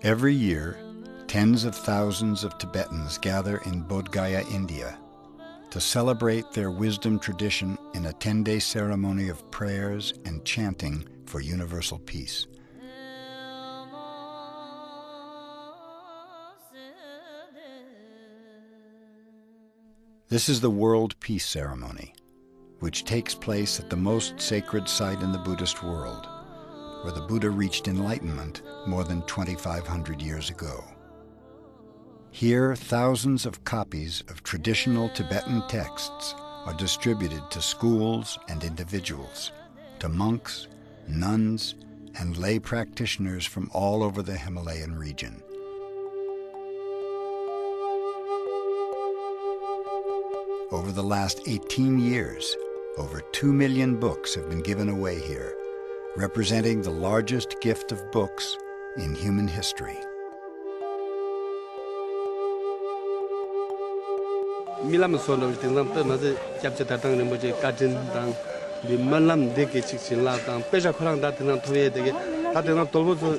Every year, tens of thousands of Tibetans gather in Bodh Gaya, India, to celebrate their wisdom tradition in a 10-day ceremony of prayers and chanting for universal peace. This is the World Peace Ceremony, which takes place at the most sacred site in the Buddhist world, where the Buddha reached enlightenment more than 2,500 years ago. Here, thousands of copies of traditional Tibetan texts are distributed to schools and individuals, to monks, nuns, and lay practitioners from all over the Himalayan region. Over the last 18 years, over 2 million books have been given away here, representing the largest gift of books in human history. Milam sono tinglam te maze japche tatang ne moje kajin dang bi malam de ke chiksin la dang peja khorang da tinang thoye de ge ta tinang tolbo zo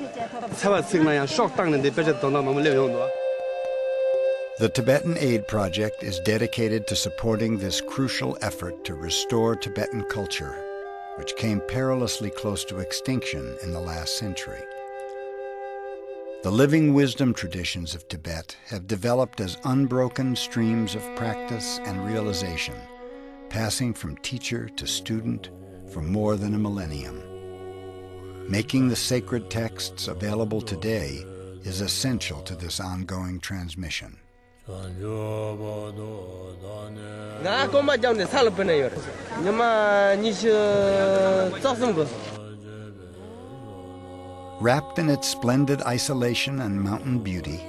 chawa singna ya shok tang ne de peja tona ma le yong do. The Tibetan Aid Project is dedicated to supporting this crucial effort to restore Tibetan culture, which came perilously close to extinction in the last century. The living wisdom traditions of Tibet have developed as unbroken streams of practice and realization, passing from teacher to student for more than a millennium. Making the sacred texts available today is essential to this ongoing transmission. Wrapped in its splendid isolation and mountain beauty,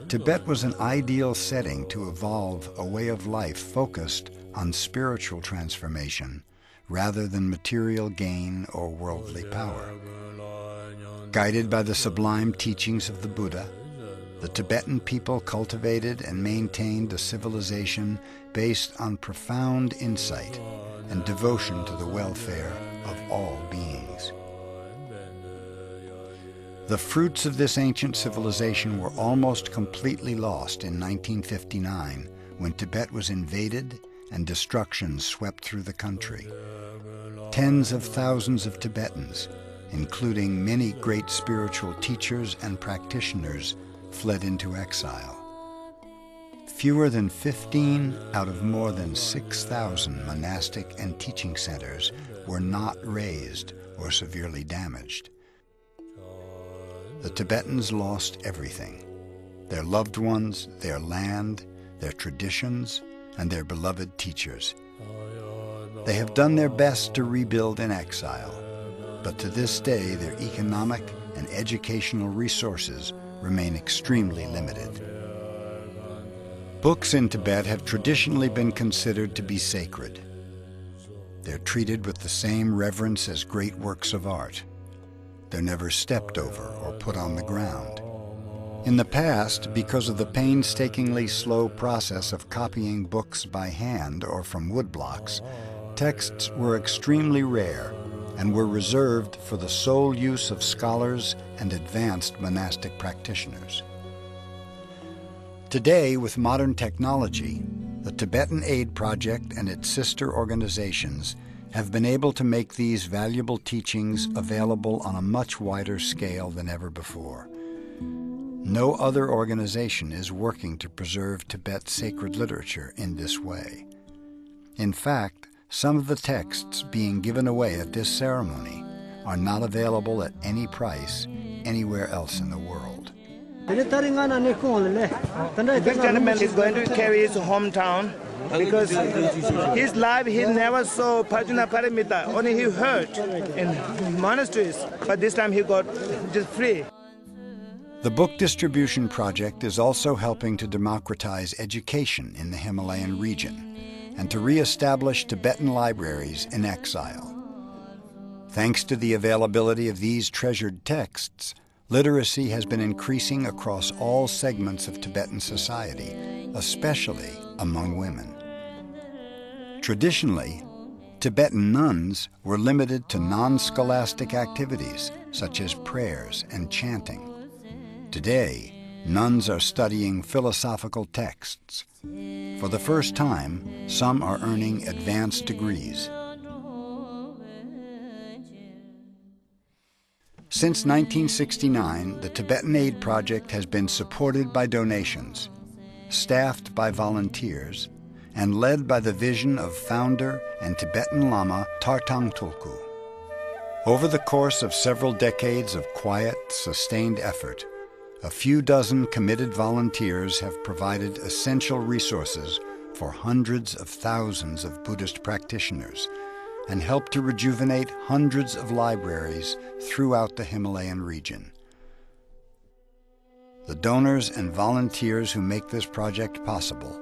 Tibet was an ideal setting to evolve a way of life focused on spiritual transformation rather than material gain or worldly power. Guided by the sublime teachings of the Buddha, the Tibetan people cultivated and maintained a civilization based on profound insight and devotion to the welfare of all beings. The fruits of this ancient civilization were almost completely lost in 1959 when Tibet was invaded and destruction swept through the country. Tens of thousands of Tibetans, including many great spiritual teachers and practitioners, fled into exile. Fewer than 15 out of more than 6,000 monastic and teaching centers were not razed or severely damaged. The Tibetans lost everything: their loved ones, their land, their traditions, and their beloved teachers. They have done their best to rebuild in exile, but to this day their economic and educational resources remain extremely limited. Books in Tibet have traditionally been considered to be sacred. They're treated with the same reverence as great works of art. They're never stepped over or put on the ground. In the past, because of the painstakingly slow process of copying books by hand or from woodblocks, texts were extremely rare and were reserved for the sole use of scholars and advanced monastic practitioners. Today, with modern technology, the Tibetan Aid Project and its sister organizations have been able to make these valuable teachings available on a much wider scale than ever before. No other organization is working to preserve Tibet's sacred literature in this way. In fact, some of the texts being given away at this ceremony are not available at any price anywhere else in the world. This gentleman is going to carry his hometown because his life he never saw Pajuna Paramita, only he heard in monasteries, but this time he got just free. The book distribution project is also helping to democratize education in the Himalayan region and to re-establish Tibetan libraries in exile. Thanks to the availability of these treasured texts, literacy has been increasing across all segments of Tibetan society, especially among women. Traditionally, Tibetan nuns were limited to non-scholastic activities such as prayers and chanting. Today, nuns are studying philosophical texts. For the first time, some are earning advanced degrees. Since 1969, the Tibetan Aid Project has been supported by donations, staffed by volunteers, and led by the vision of founder and Tibetan Lama Tartang Tulku. Over the course of several decades of quiet, sustained effort, a few dozen committed volunteers have provided essential resources for hundreds of thousands of Buddhist practitioners and helped to rejuvenate hundreds of libraries throughout the Himalayan region. The donors and volunteers who make this project possible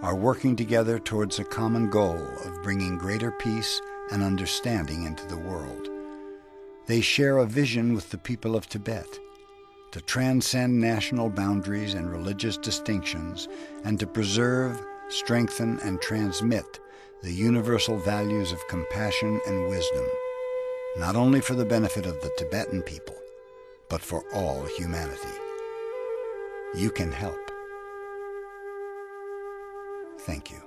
are working together towards a common goal of bringing greater peace and understanding into the world. They share a vision with the people of Tibet to transcend national boundaries and religious distinctions and to preserve, strengthen, and transmit the universal values of compassion and wisdom, not only for the benefit of the Tibetan people, but for all humanity. You can help. Thank you.